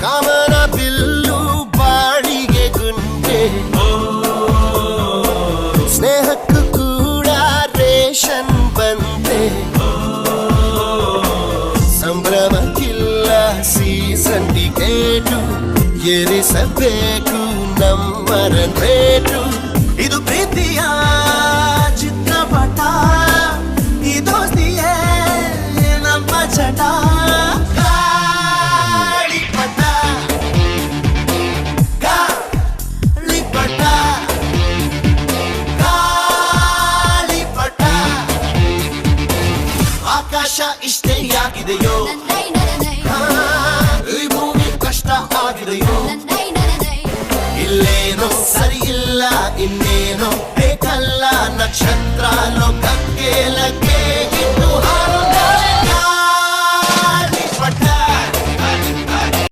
ಕಾಮನ bill ಬಾಳಿಗೆ ಗುಂಡೆ, ಸ್ನೇಹಕ್ಕೂ ಕೂಡ ration ಬಂದೆ. ಸಂಭ್ರಮಕ್ಕಿಲ್ಲ ಸೀಸನ್ ಟಿಕೇಟು, ಏರಿಸಬೇಕು ನಮ್ಮರ ರೇಟು. ಇದು ಪ್ರೀತಿಯ ಚಿತ್ರಪಟ, ಈ ದೋಸ್ತಿಯೇ ನಮ್ಮ ಚಟ. ಗಾಳಿಪಟ ಗಾಳಿಪಟ ಗಾಳಿಪಟ. ಆಕಾಶ ಇಷ್ಟೇ ಯಾಗಿದೆಯೋ, ಈ ಭೂಮಿ ಕಷ್ಟ ಆಗಿದೆಯೋ, ಇಲ್ಲೇನೋ ಸರಿ ಇಲ್ಲ ಇನ್ನೇನೋ ಬೇಕಲ್ಲ, ನಕ್ಷತ್ರ ಲೋಕಕ್ಕೆ